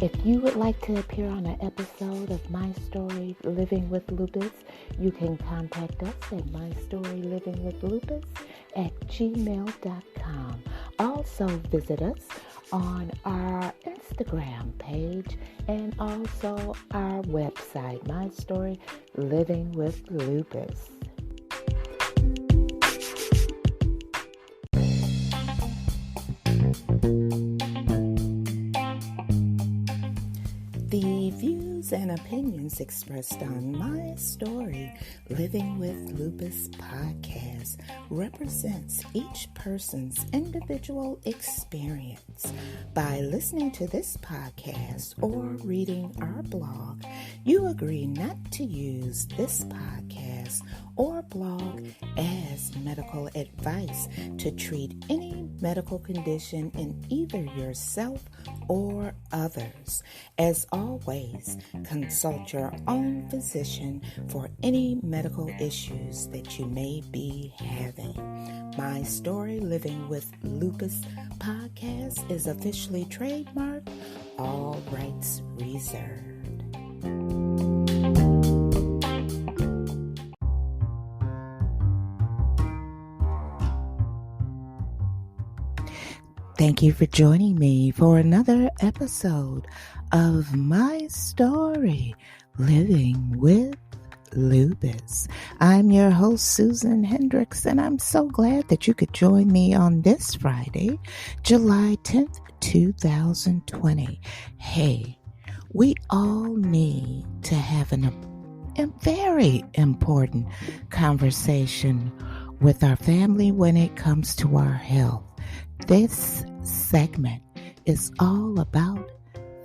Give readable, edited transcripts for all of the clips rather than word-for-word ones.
If you would like to appear on an episode of My Story Living with Lupus, you can contact us at mystorylivingwithlupus@gmail.com. Also visit us on our Instagram page and also our website, My Story Living with Lupus. The views and opinions expressed on My Story Living with Lupus podcast represents each person's individual experience. By listening to this podcast or reading our blog, you agree not to use this podcast or blog as medical advice to treat any medical condition in either yourself or others. As always, consult your own physician for any medical issues that you may be having. My Story Living with Lupus podcast is officially trademarked, all rights reserved. Thank you for joining me for another episode of My Story Living with Lupus. I'm your host, Susan Hendricks, and I'm so glad that you could join me on this Friday, July 10th, 2020. Hey, we all need to have a very important conversation with our family when it comes to our health. This segment is all about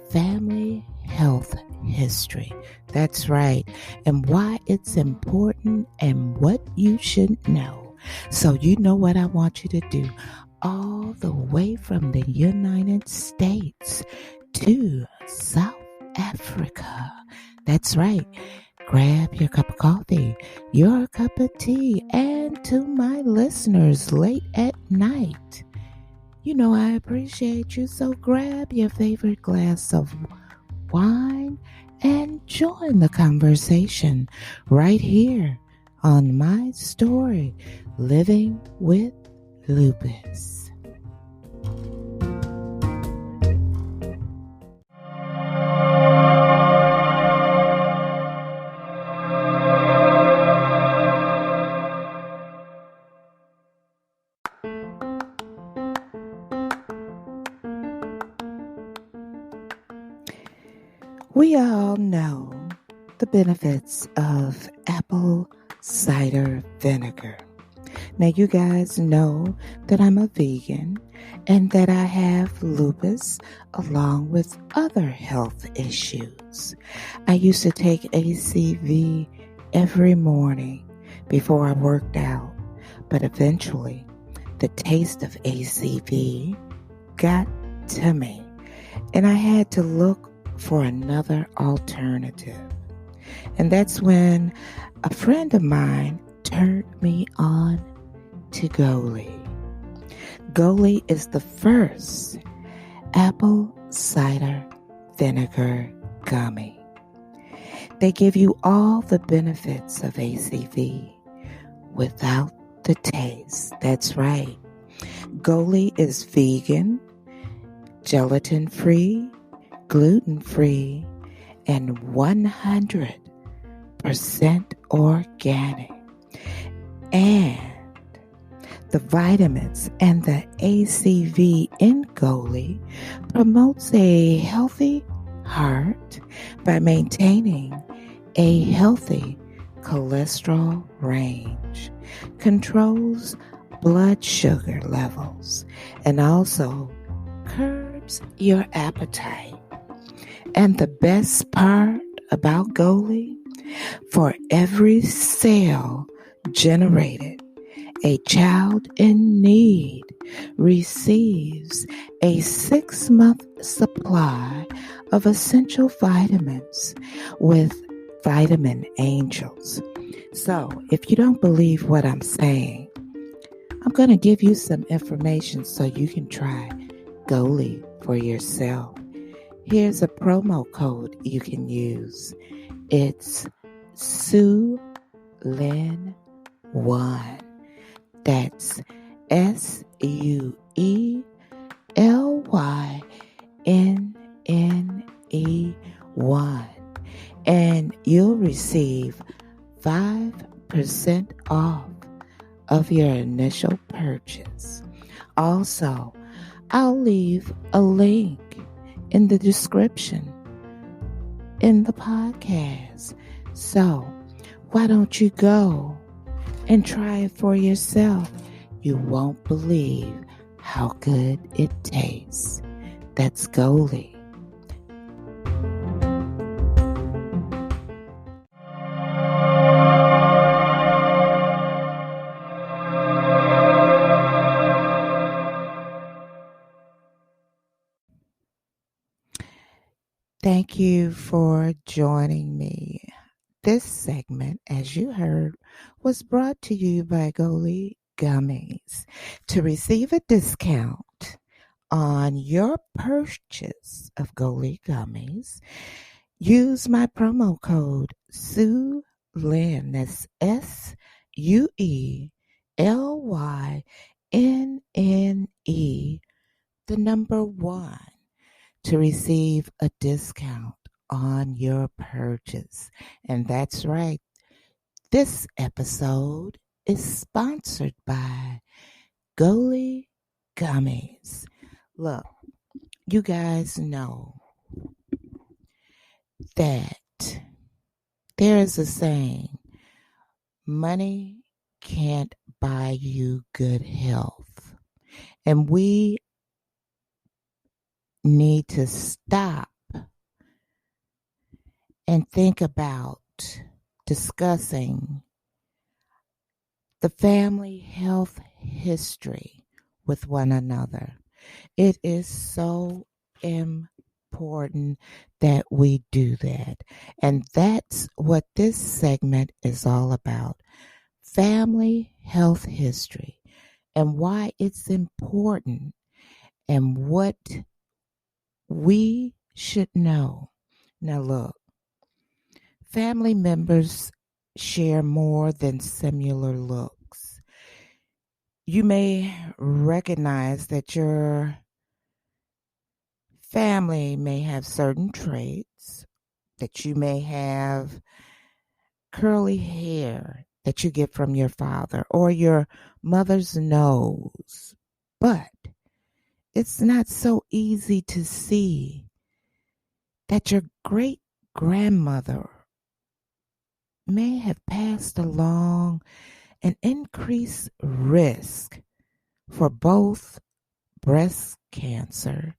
family health history. That's right. And why it's important and what you should know. So you know what I want you to do. All the way from the United States to South Africa. That's right. Grab your cup of coffee, your cup of tea, and to my listeners late at night, you know I appreciate you, so grab your favorite glass of wine and join the conversation right here on My Story Living with Lupus. We all know the benefits of apple cider vinegar. Now, you guys know that I'm a vegan and that I have lupus along with other health issues. I used to take ACV every morning before I worked out, but eventually the taste of ACV got to me and I had to look for another alternative. And that's when a friend of mine turned me on to Goalie. Goalie is the first apple cider vinegar gummy. They give you all the benefits of ACV without the taste. That's right. Goalie is vegan, gelatin-free, gluten-free, and 100% organic. And the vitamins and the ACV in Goalie promotes a healthy heart by maintaining a healthy cholesterol range, controls blood sugar levels, and also curbs your appetite. And the best part about Goalie, for every cell generated, a child in need receives a 6-month supply of essential vitamins with Vitamin Angels. So, if you don't believe what I'm saying, I'm going to give you some information so you can try Goalie for yourself. here's a promo code you can use. It's SUELYN1. That's SUELYNNE1. And you'll receive 5% off of your initial purchase. Also, I'll leave a link in the description in the podcast. So, why don't you go and try it for yourself? You won't believe how good it tastes. That's Goalie. Thank you for joining me. This segment, as you heard, was brought to you by Goalie Gummies. To receive a discount on your purchase of Goalie Gummies, use my promo code SUELYNNE. That's SUELYNNE, the number 1, to receive a discount on your purchase. And that's right. This episode is sponsored by Goalie Gummies. Look, you guys know that there is a saying, money can't buy you good health. And we need to stop and think about discussing the family health history with one another. It is so important that we do that. And that's what this segment is all about. Family health history and why it's important and what we should know. Now look, family members share more than similar looks. You may recognize that your family may have certain traits, that you may have curly hair that you get from your father or your mother's nose. But it's not so easy to see that your great grandmother may have passed along an increased risk for both breast cancer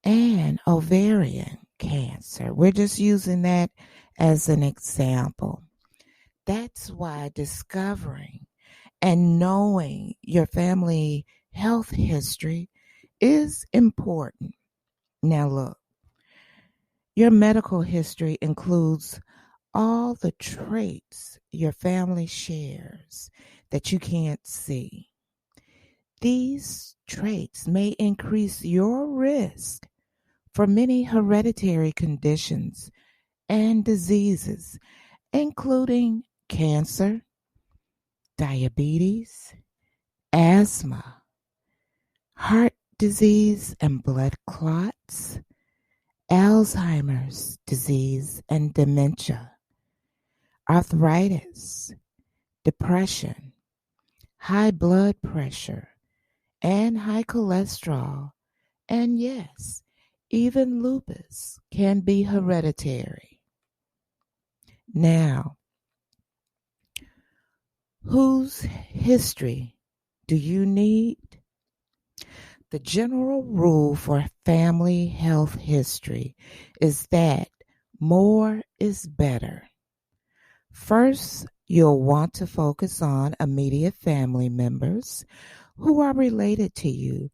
and ovarian cancer. We're just using that as an example. That's why discovering and knowing your family health history is important. Now look, your medical history includes all the traits your family shares that you can't see. These traits may increase your risk for many hereditary conditions and diseases, including cancer, diabetes, asthma, heart disease and blood clots, Alzheimer's disease and dementia, arthritis, depression, high blood pressure, and high cholesterol, and yes, even lupus can be hereditary. Now, whose history do you need? The general rule for family health history is that more is better. First, you'll want to focus on immediate family members who are related to you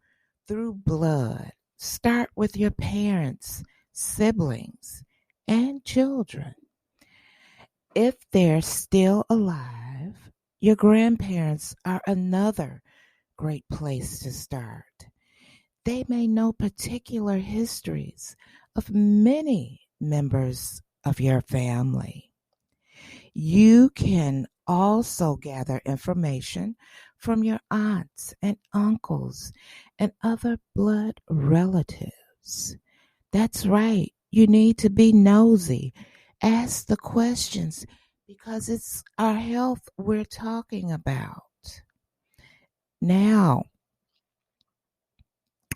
through blood. Start with your parents, siblings, and children. If they're still alive, your grandparents are another great place to start. They may know particular histories of many members of your family. You can also gather information from your aunts and uncles and other blood relatives. That's right. You need to be nosy. Ask the questions because it's our health we're talking about. Now,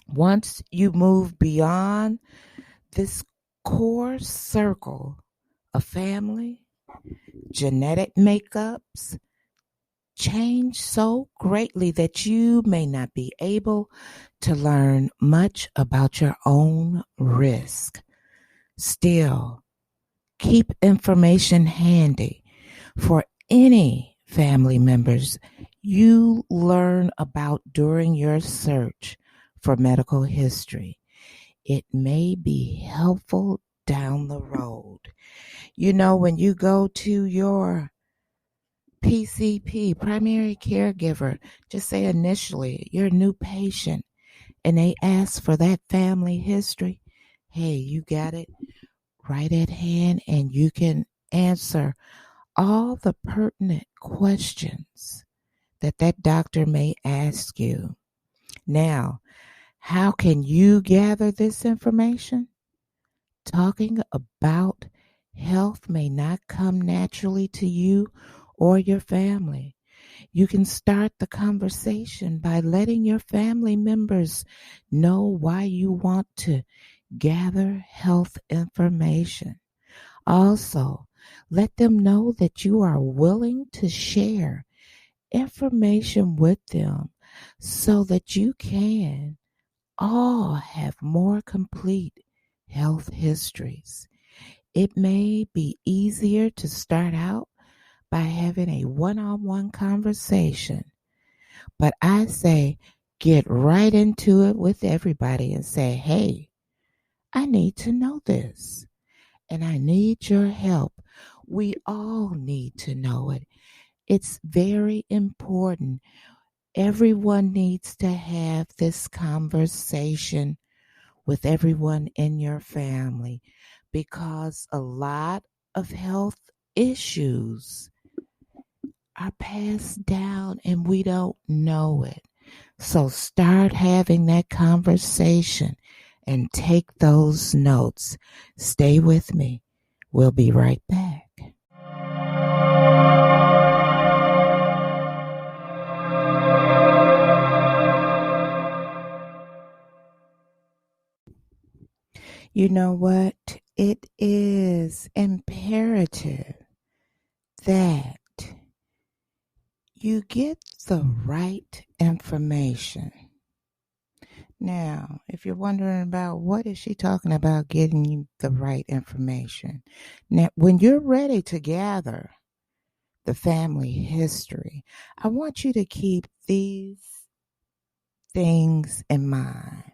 once you move beyond this core circle of family, genetic makeups change so greatly that you may not be able to learn much about your own risk. Still, keep information handy for any family members you learn about during your search for medical history. It may be helpful down the road. You know, when you go to your PCP, primary caregiver, just say initially you're a new patient and they ask for that family history, hey, you got it right at hand and you can answer all the pertinent questions that doctor may ask you. Now, how can you gather this information? Talking about health may not come naturally to you or your family. You can start the conversation by letting your family members know why you want to gather health information. Also, let them know that you are willing to share information with them so that you can all have more complete health histories. It may be easier to start out by having a one-on-one conversation, but I say get right into it with everybody and say, hey, I need to know this and I need your help. We all need to know it. It's very important. Everyone needs to have this conversation with everyone in your family because a lot of health issues are passed down and we don't know it. So start having that conversation and take those notes. Stay with me. We'll be right back. You know what? It is imperative that you get the right information. Now, if you're wondering about what is she talking about getting you the right information. Now, when you're ready to gather the family history, I want you to keep these things in mind.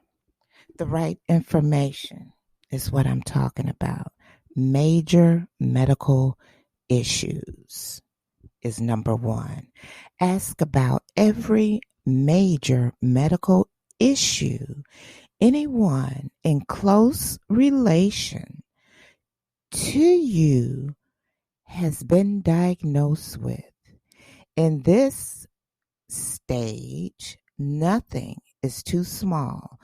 The right information is what I'm talking about. Major medical issues is number one. Ask about every major medical issue anyone in close relation to you has been diagnosed with. In this stage, nothing is too small,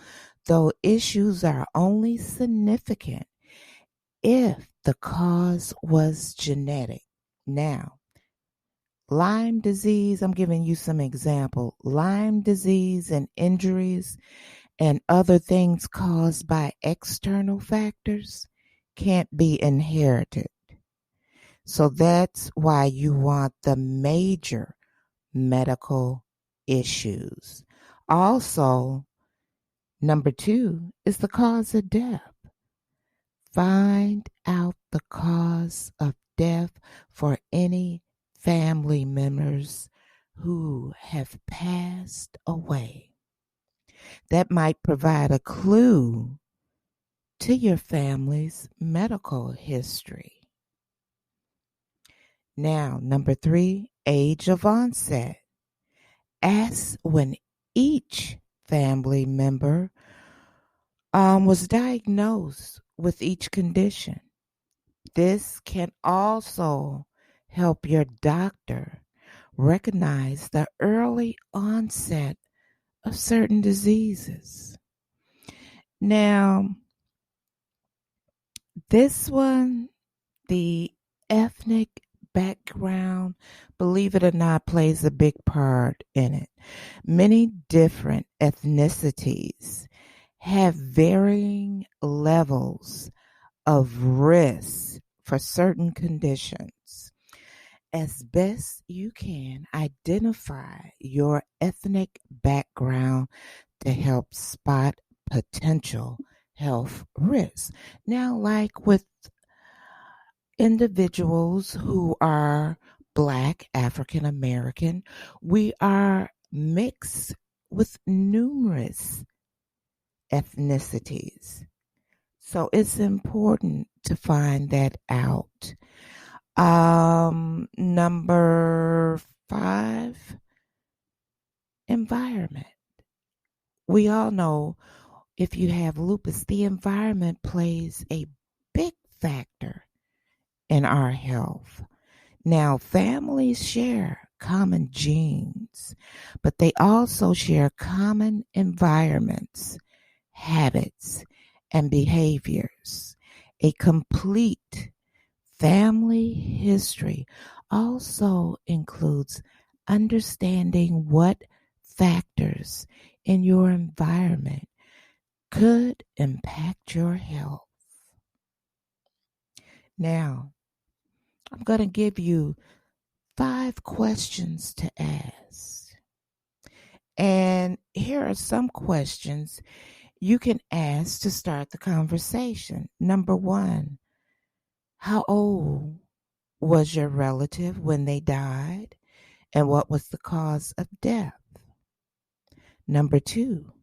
though issues are only significant if the cause was genetic. Now, Lyme disease, I'm giving you some example. Lyme disease and injuries and other things caused by external factors can't be inherited. So that's why you want the major medical issues. Also, number 2 is the cause of death. Find out the cause of death for any family members who have passed away. That might provide a clue to your family's medical history. Now, number 3, age of onset. Ask when each family member was diagnosed with each condition. This can also help your doctor recognize the early onset of certain diseases. Now, this one, the ethnic background, believe it or not, plays a big part in it. Many different ethnicities have varying levels of risk for certain conditions. As best you can, identify your ethnic background to help spot potential health risks. Now, like with individuals who are Black, African American, we are mixed with numerous ethnicities. So it's important to find that out. Number 5, environment. We all know if you have lupus, the environment plays a big factor in our health. Now, families share common genes, but they also share common environments, habits, and behaviors. A complete family history also includes understanding what factors in your environment could impact your health. Now, I'm going to give you 5 questions to ask. And here are some questions you can ask to start the conversation. Number 1, how old was your relative when they died? And what was the cause of death? Number 2,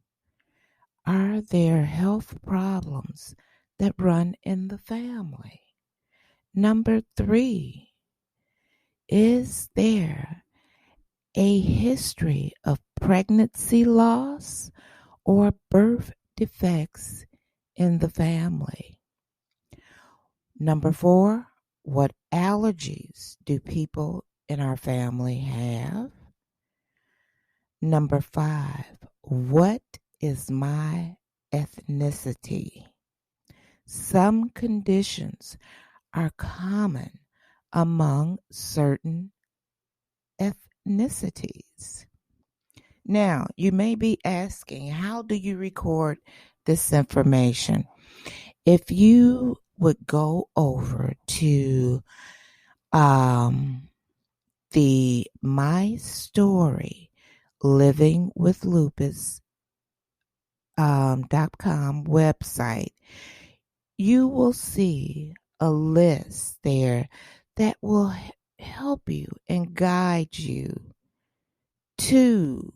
are there health problems that run in the family? Number 3, is there a history of pregnancy loss or birth defects in the family? Number 4, what allergies do people in our family have? Number 5, what is my ethnicity? Some conditions are common among certain ethnicities. Now, you may be asking, how do you record this information? If you would go over to the My Story Living with Lupus .com website, you will see a list there that will help you and guide you to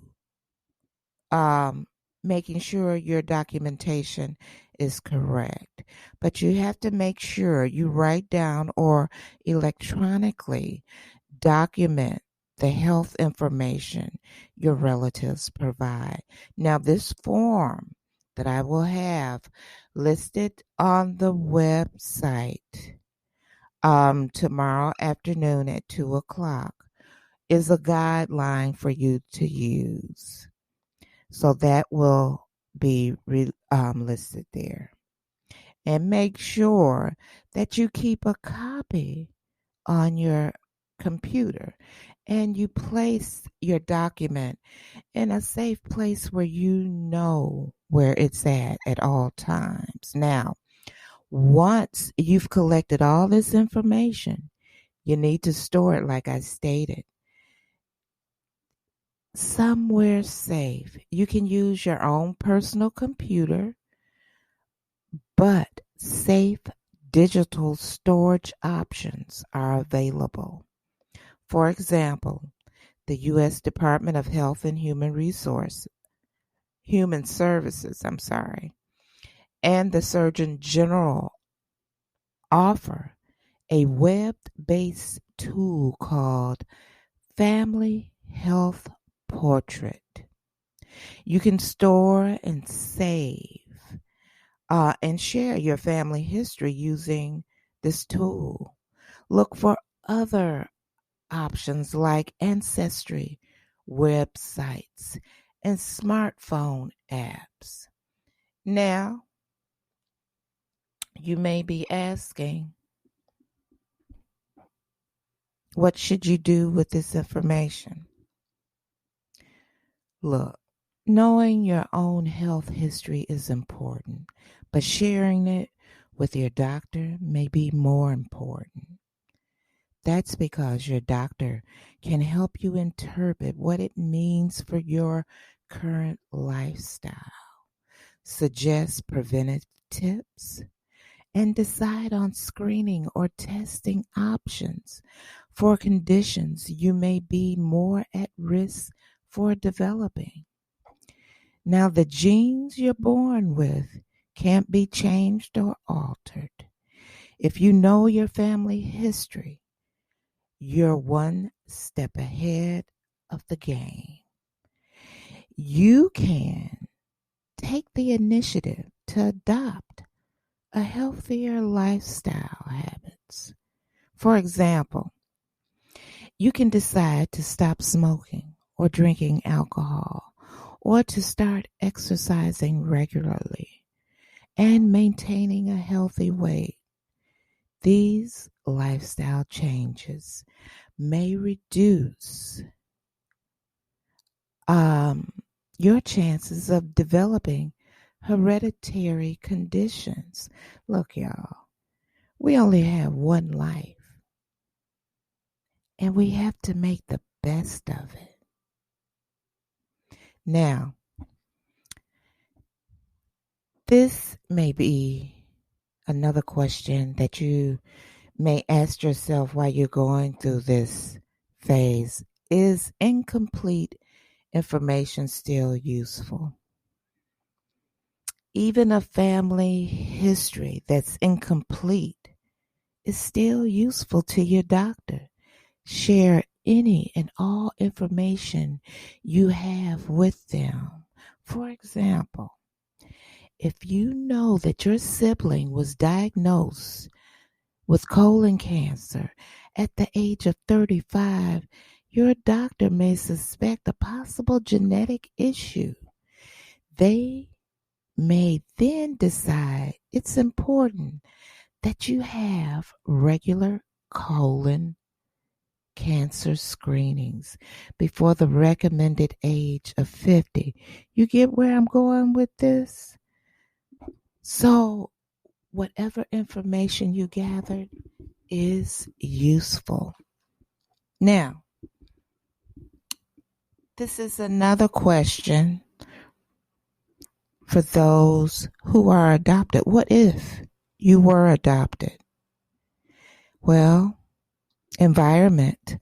making sure your documentation is correct. But you have to make sure you write down or electronically document the health information your relatives provide. Now, this form that I will have listed on the website tomorrow afternoon at 2 o'clock is a guideline for you to use. So that will be listed there. And make sure that you keep a copy on your computer and you place your document in a safe place where you know where it's at all times. Now, once you've collected all this information, you need to store it, like I stated, somewhere safe. You can use your own personal computer, but safe digital storage options are available. For example, the U.S. Department of Health and Human Services, and the Surgeon General offer a web-based tool called Family Health Portrait. You can store and save and share your family history using this tool. Look for other options like ancestry websites and smartphone apps. Now, you may be asking, what should you do with this information? Look, knowing your own health history is important, but sharing it with your doctor may be more important. That's because your doctor can help you interpret what it means for your current lifestyle, suggest preventive tips, and decide on screening or testing options for conditions you may be more at risk for developing. Now, the genes you're born with can't be changed or altered. If you know your family history, you're one step ahead of the game. You can take the initiative to adopt a healthier lifestyle habits. For example, you can decide to stop smoking or drinking alcohol, or to start exercising regularly and maintaining a healthy weight. These lifestyle changes may reduce your chances of developing hereditary conditions. Look, y'all, we only have one life, and we have to make the best of it. Now, this may be another question that you may ask yourself while you're going through this phase. Is incomplete information still useful? Even a family history that's incomplete is still useful to your doctor. Share any and all information you have with them. For example, if you know that your sibling was diagnosed with colon cancer at the age of 35, your doctor may suspect a possible genetic issue. They may then decide it's important that you have regular colon cancer screenings before the recommended age of 50. You get where I'm going with this? So, whatever information you gathered is useful. Now, this is another question for those who are adopted. What if you were adopted? Well, environment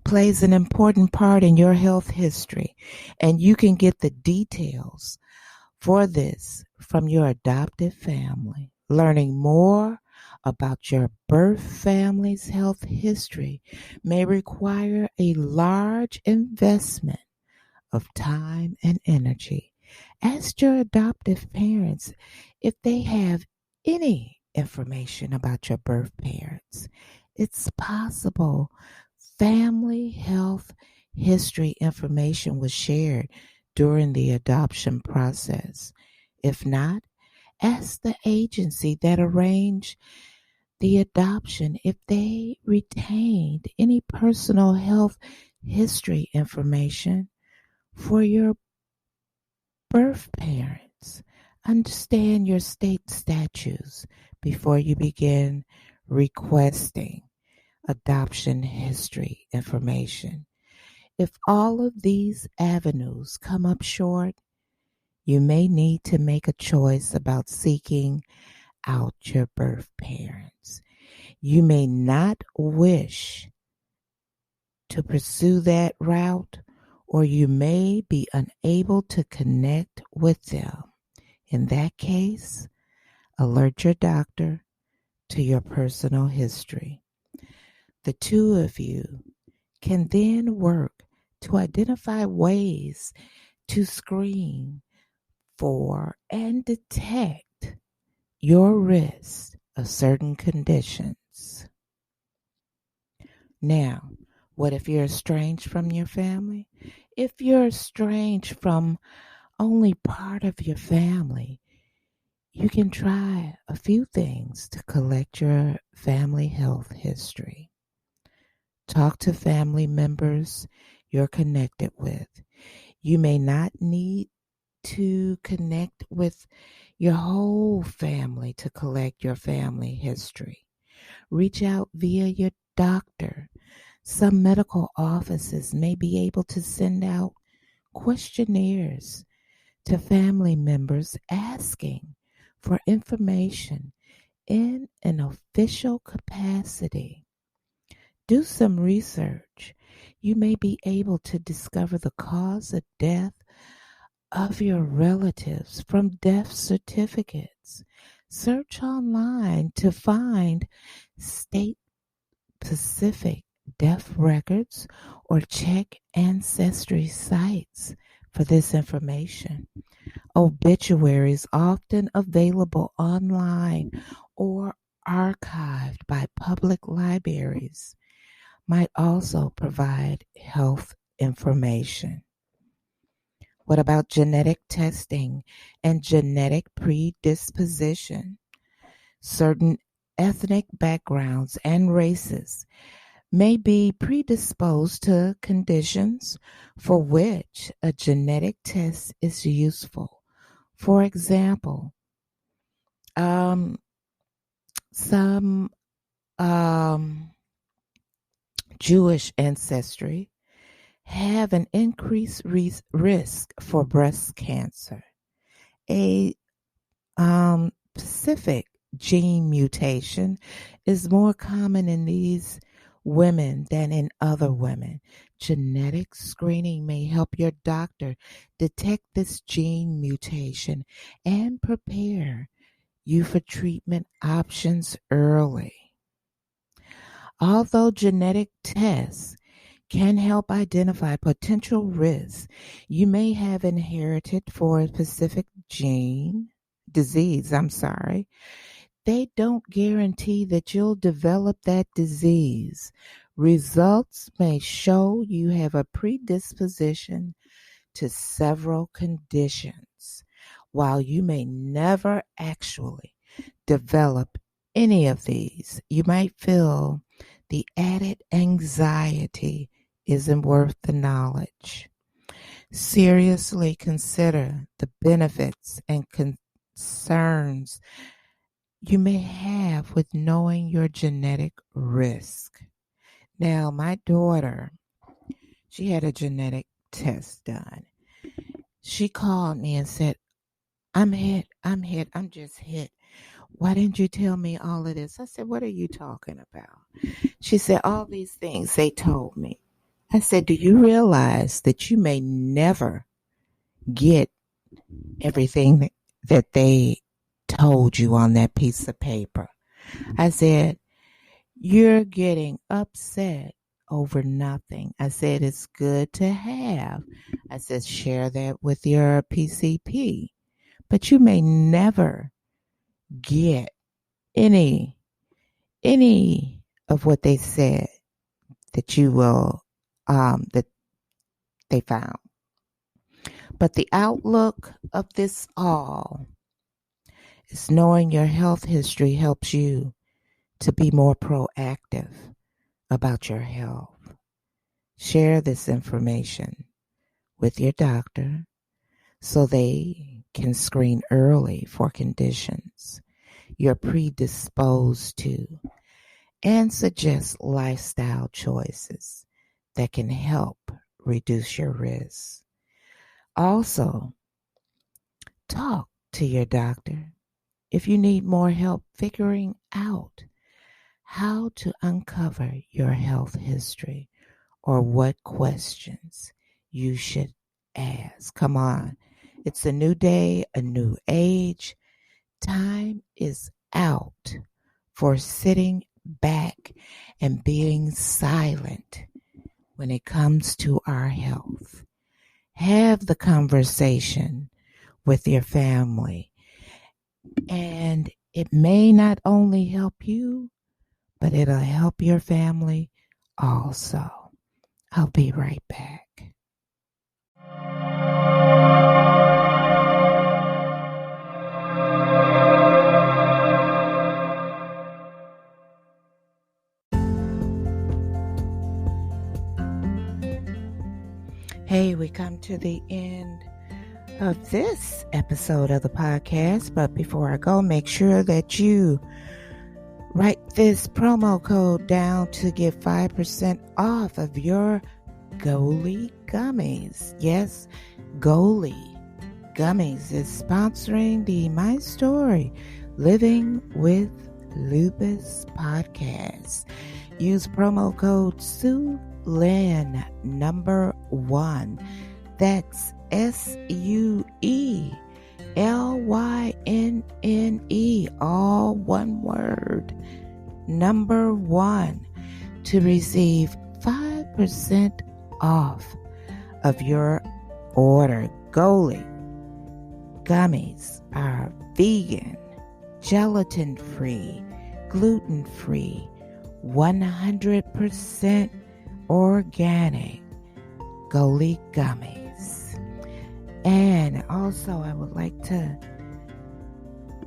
plays an important part in your health history, and you can get the details for this from your adoptive family. Learning more about your birth family's health history may require a large investment of time and energy. Ask your adoptive parents if they have any information about your birth parents. It's possible family health history information was shared during the adoption process. If not, ask the agency that arranged the adoption if they retained any personal health history information for your birth parents. Understand your state statutes before you begin requesting adoption history information. If all of these avenues come up short, you may need to make a choice about seeking out your birth parents. You may not wish to pursue that route, or you may be unable to connect with them. In that case, alert your doctor to your personal history. The two of you can then work to identify ways to screen for and detect your risk of certain conditions. Now, what if you're estranged from your family? If you're estranged from only part of your family, you can try a few things to collect your family health history. Talk to family members you're connected with. You may not need to connect with your whole family to collect your family history. Reach out via your doctor. Some medical offices may be able to send out questionnaires to family members asking for information in an official capacity. Do some research. You may be able to discover the cause of death of your relatives from death certificates. Search online to find state-specific death records or check ancestry sites for this information. Obituaries often available online or archived by public libraries might also provide health information. What about genetic testing and genetic predisposition? Certain ethnic backgrounds and races may be predisposed to conditions for which a genetic test is useful. For example, some Jewish ancestry have an increased risk for breast cancer. A specific gene mutation is more common in these women than in other women. Genetic screening may help your doctor detect this gene mutation and prepare you for treatment options early. Although genetic tests can help identify potential risks you may have inherited for a specific disease, they don't guarantee that you'll develop that disease. Results may show you have a predisposition to several conditions, while you may never actually develop any of these. You might feel the added anxiety isn't worth the knowledge. Seriously consider the benefits and concerns you may have with knowing your genetic risk. Now, my daughter, she had a genetic test done. She called me and said, I'm just hit. Why didn't you tell me all of this? I said, what are you talking about? She said, all these things they told me. I said, do you realize that you may never get everything that they told you on that piece of paper? I said, you're getting upset over nothing. I said, it's good to have. I said, share that with your PCP. But you may never get any of what they said that you will, that they found. But the outlook of this all is knowing your health history helps you to be more proactive about your health. Share this information with your doctor so they can screen early for conditions you're predisposed to and suggest lifestyle choices that can help reduce your risk. Also, talk to your doctor if you need more help figuring out how to uncover your health history or what questions you should ask. Come on. It's a new day, a new age. Time is out for sitting back and being silent when it comes to our health. Have the conversation with your family and It may not only help you, but it'll help your family also. I'll be right back. Hey, we come to the end of this episode of the podcast, but before I go, make sure that you write this promo code down to get 5% off of your Goalie Gummies. Yes, Goalie Gummies is sponsoring the My Story Living with Lupus podcast. Use promo code SULYNNE number 1. That's SUELYNNE, all one word, number 1, to receive 5% off of your order. Goalie Gummies are vegan, gelatin-free, gluten-free, 100% organic Goalie Gummies. And also, I would like to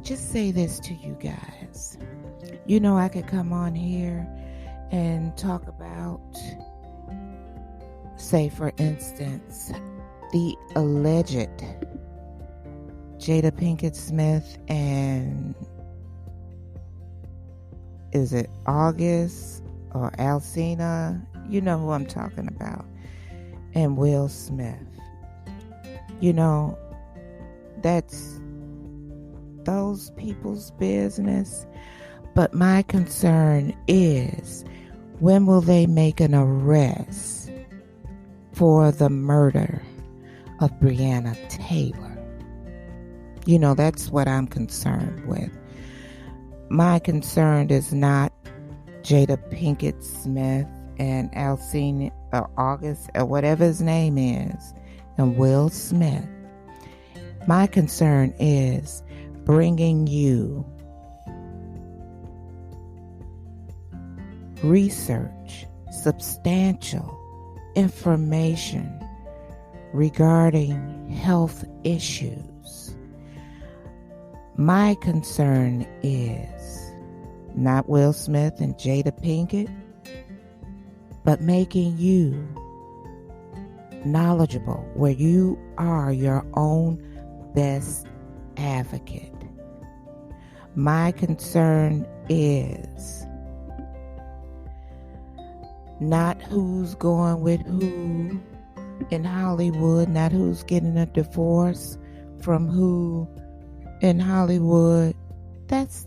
just say this to you guys. You know, I could come on here and talk about, say, for instance, the alleged Jada Pinkett Smith and is it August or Alcina? You know who I'm talking about. And Will Smith. You know, that's those people's business. But my concern is, when will they make an arrest for the murder of Breonna Taylor? You know, that's what I'm concerned with. My concern is not Jada Pinkett Smith and Alcina or August or whatever his name is and Will Smith. My concern is bringing you research, substantial information regarding health issues. My concern is not Will Smith and Jada Pinkett, but making you knowledgeable where you are your own best advocate. My concern is not who's going with who in Hollywood, not who's getting a divorce from who in Hollywood. That's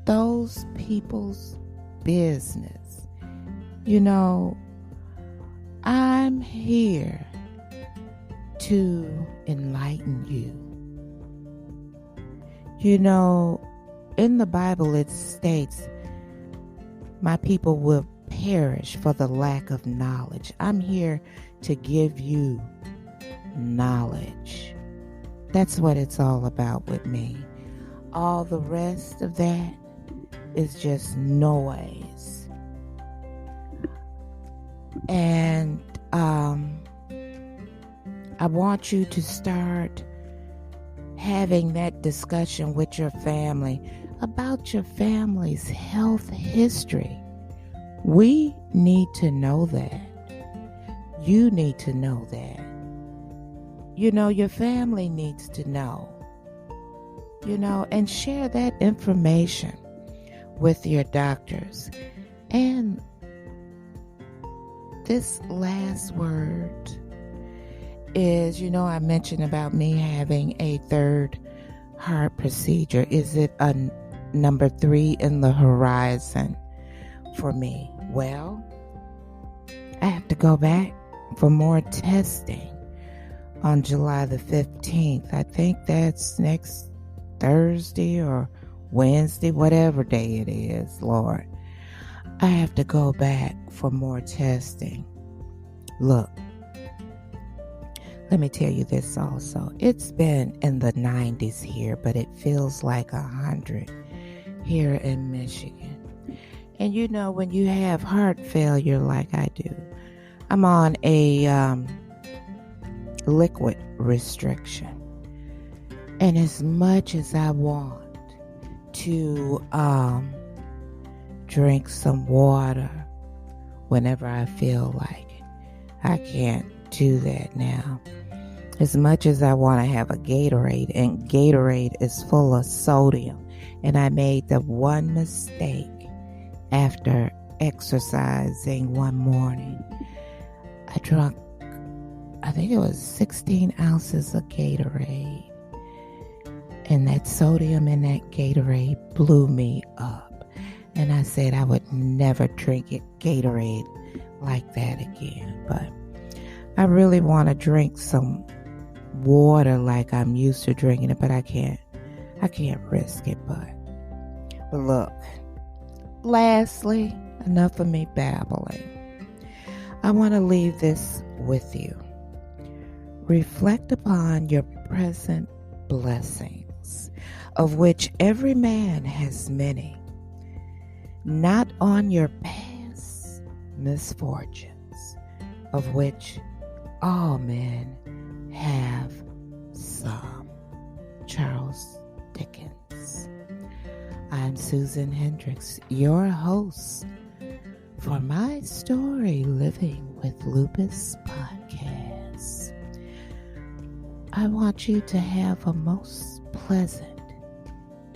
those people's business. You know, I'm here to enlighten you. You know, in the Bible it states, my people will perish for the lack of knowledge. I'm here to give you knowledge. That's what it's all about with me. All the rest of that is just noise. And I want you to start having that discussion with your family about your family's health history. We need to know that. You need to know that. You know, your family needs to know. You know, and share that information with your doctors. And this last word is, you know, I mentioned about me having a third heart procedure. Is it a number 3 in the horizon for me? Well, I have to go back for more testing on July the 15th. I think that's next Thursday or Wednesday, whatever day it is, Lord. I have to go back for more testing. Look, let me tell you this also. It's been in the 90s here, but it feels like 100 here in Michigan. And you know, when you have heart failure like I do, I'm on a liquid restriction. And as much as I want to drink some water whenever I feel like it, I can't do that now. As much as I want to have a Gatorade, and Gatorade is full of sodium, and I made the one mistake after exercising one morning. I drank, I think it was 16 ounces of Gatorade, and that sodium in that Gatorade blew me up. And I said I would never drink it Gatorade like that again. But I really want to drink some water like I'm used to drinking it, but I can't risk it. But look, lastly, enough of me babbling. I want to leave this with you. Reflect upon your present blessings, of which every man has many, not on your past misfortunes, of which all men have some. Charles Dickens. I'm Susan Hendricks, your host for My Story Living with Lupus podcast. I want you to have a most pleasant,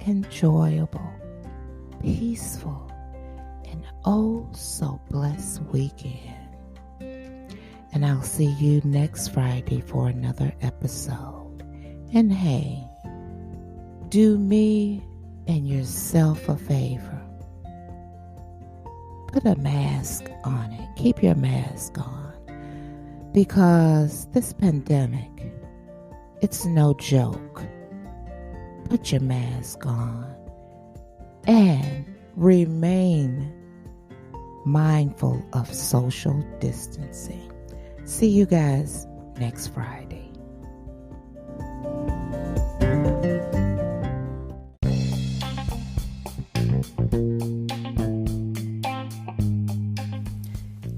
enjoyable, peaceful, and oh so blessed weekend. And I'll see you next Friday for another episode. And hey, do me and yourself a favor. Put a mask on it. Keep your mask on. Because this pandemic, it's no joke. Put your mask on. And remain mindful of social distancing. See you guys next Friday.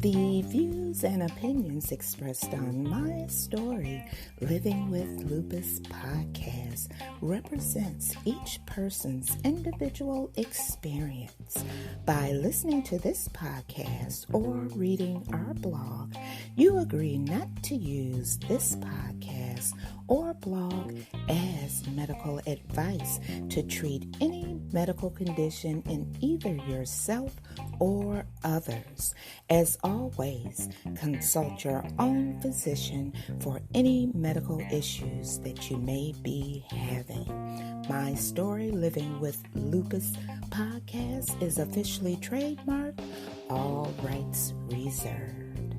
The views and opinions expressed on My Story Living with Lupus podcast represents each person's individual experience. By listening to this podcast or reading our blog, you agree not to use this podcast or blog as medical advice to treat any medical condition in either yourself or others. As always, consult your own physician for any medical issues that you may be having. My Story Living with Lupus podcast is officially trademarked, all rights reserved.